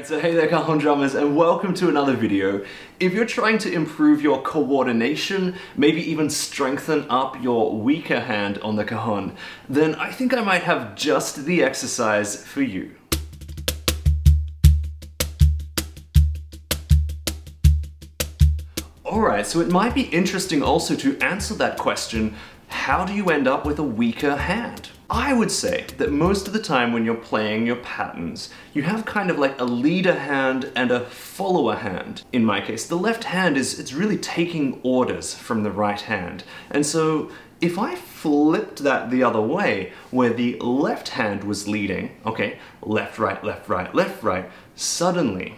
Alright, so hey there Cajon drummers and welcome to another video. If you're trying to improve your coordination, maybe even strengthen up your weaker hand on the cajon, then I think I might have just the exercise for you. Alright, so it might be interesting also to answer that question, how do you end up with a weaker hand? I would say that most of the time when you're playing your patterns, you have kind of like a leader hand and a follower hand. In my case, the left hand it's really taking orders from the right hand. And so if I flipped that the other way, where the left hand was leading, okay, left, right, left, right, left, right, suddenly,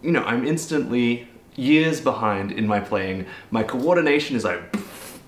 you know, I'm instantly years behind in my playing. My coordination is like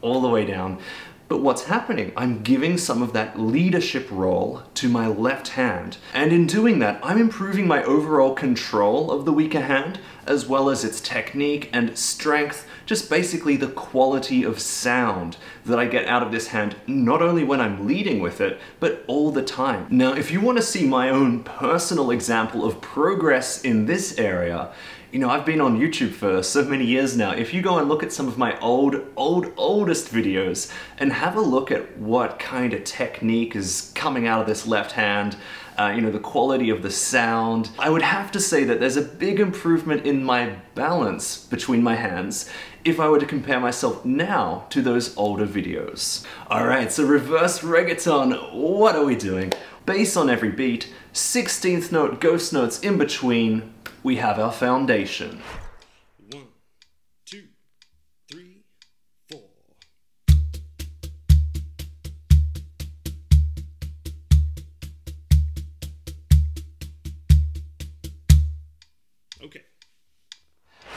all the way down. But what's happening? I'm giving some of that leadership role to my left hand. And in doing that, I'm improving my overall control of the weaker hand, as well as its technique and strength, just basically the quality of sound that I get out of this hand, not only when I'm leading with it, but all the time. Now, if you want to see my own personal example of progress in this area, you know, I've been on YouTube for so many years now. If you go and look at some of my oldest videos and have a look at what kind of technique is coming out of this left hand, you know, the quality of the sound, I would have to say that there's a big improvement in my balance between my hands if I were to compare myself now to those older videos. Alright, so reverse reggaeton, what are we doing? Bass on every beat, 16th note, ghost notes in between, we have our foundation. 1, 2, 3, 4. Okay.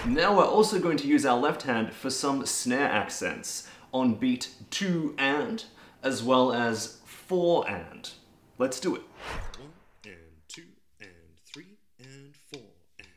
Now we're also going to use our left hand for some snare accents on beat 2 and, as well as 4 and. Let's do it. 1 and 2 and 3 and 4 and.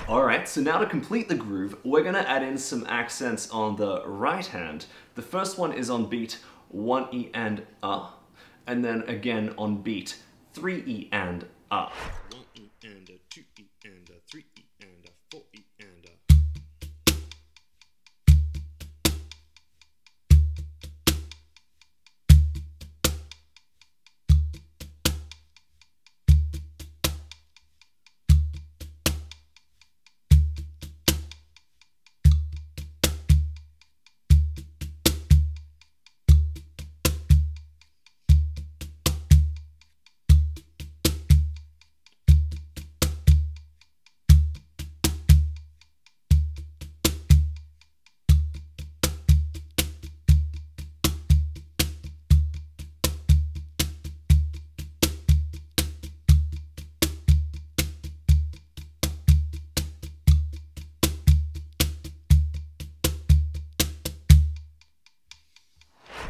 Alright, so now to complete the groove, we're gonna add in some accents on the right hand. The first one is on beat 1E and and then again on beat 3E and 1E and 2E and 3E and 4E and.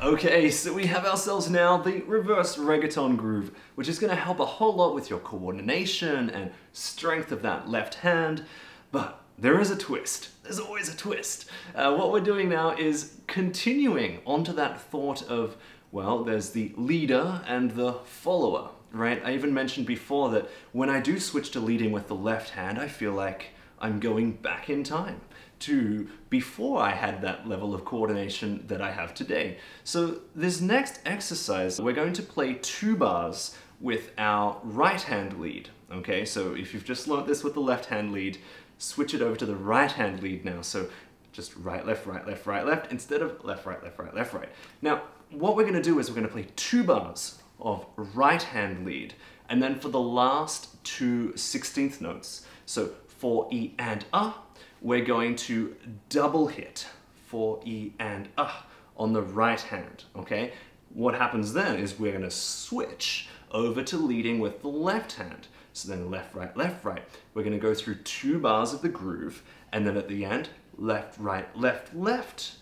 Okay, so we have ourselves now the reverse reggaeton groove, which is going to help a whole lot with your coordination and strength of that left hand, but there is a twist. There's always a twist. What we're doing now is continuing onto that thought of, well, there's the leader and the follower, right? I even mentioned before that when I do switch to leading with the left hand, I feel like I'm going back in time to before I had that level of coordination that I have today. So this next exercise, we're going to play 2 bars with our right hand lead, okay? So if you've just learnt this with the left hand lead, switch it over to the right hand lead now. So just right, left, right, left, right, left, instead of left, right, left, right, left, right. Now, what we're gonna do is we're gonna play 2 bars of right hand lead, and then for the last 2 16th notes, so 4E and we're going to double hit 4E and on the right hand, okay? What happens then is we're gonna switch over to leading with the left hand. So then left, right, left, right. We're gonna go through 2 bars of the groove, and then at the end, left, right, left, left.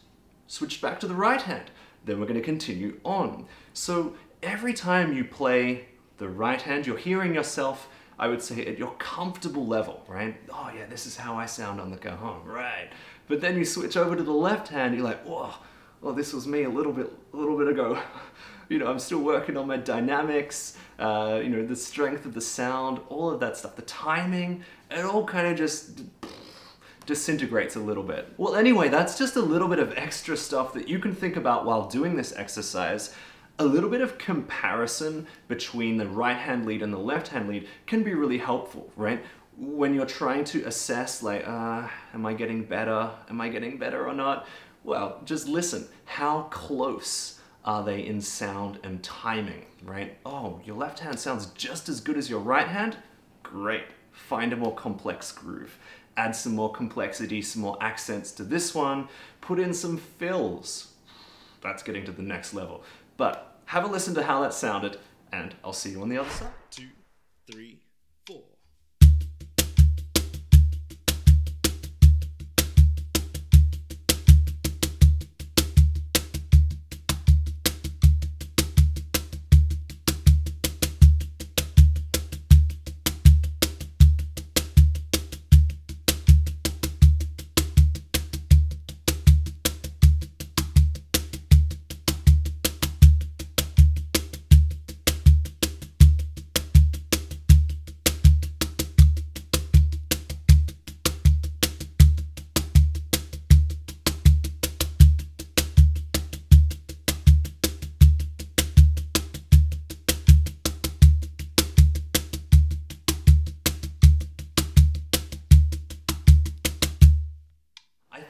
Switch back to the right hand. Then we're gonna continue on. So every time you play The right hand, you're hearing yourself, I would say, at your comfortable level, right? Oh yeah, this is how I sound on the cajon, right? But then you switch over to the left hand, you're like, whoa, well, this was me a little bit ago. You know, I'm still working on my dynamics, you know, the strength of the sound, all of that stuff, the timing, it all kind of just disintegrates a little bit. Well, anyway, that's just a little bit of extra stuff that you can think about while doing this exercise. A little bit of comparison between the right hand lead and the left hand lead can be really helpful, right? When you're trying to assess, like, am I getting better? Am I getting better or not? Well, just listen. How close are they in sound and timing, right? Oh, your left hand sounds just as good as your right hand? Great. Find a more complex groove. Add some more complexity, some more accents to this one. Put in some fills. That's getting to the next level. But have a listen to how that sounded, and I'll see you on the other side. 2, 3, 4.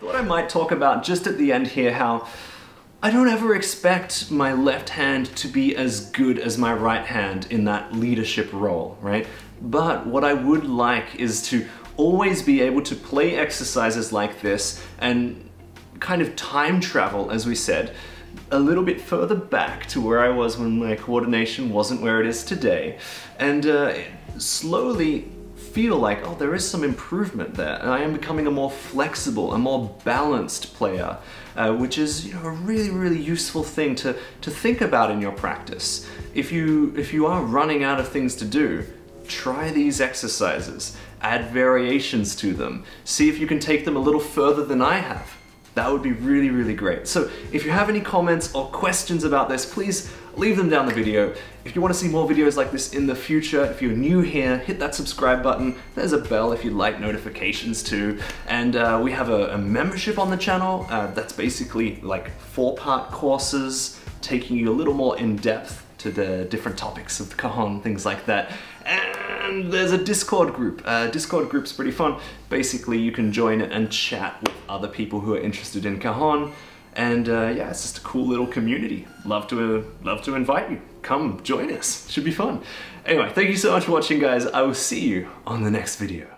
I might talk about just at the end here how I don't ever expect my left hand to be as good as my right hand in that leadership role, right? But what I would like is to always be able to play exercises like this and kind of time travel, as we said, a little bit further back to where I was when my coordination wasn't where it is today, and slowly feel like, oh, there is some improvement there, and I am becoming a more flexible, a more balanced player, which is, you know, a really, really useful thing to think about in your practice. If you are running out of things to do, try these exercises, add variations to them, see if you can take them a little further than I have. That would be really, really great. So if you have any comments or questions about this, please leave them down the video. If you want to see more videos like this in the future, if you're new here, hit that subscribe button. There's a bell if you'd like notifications too. And we have a membership on the channel that's basically like 4-part courses, taking you a little more in depth to the different topics of the cajon, things like that. And there's a Discord group. Discord group's pretty fun. Basically, you can join it and chat with other people who are interested in cajon. And yeah, it's just a cool little community. Love to invite you. Come join us. Should be fun. Anyway, thank you so much for watching, guys. I will see you on the next video.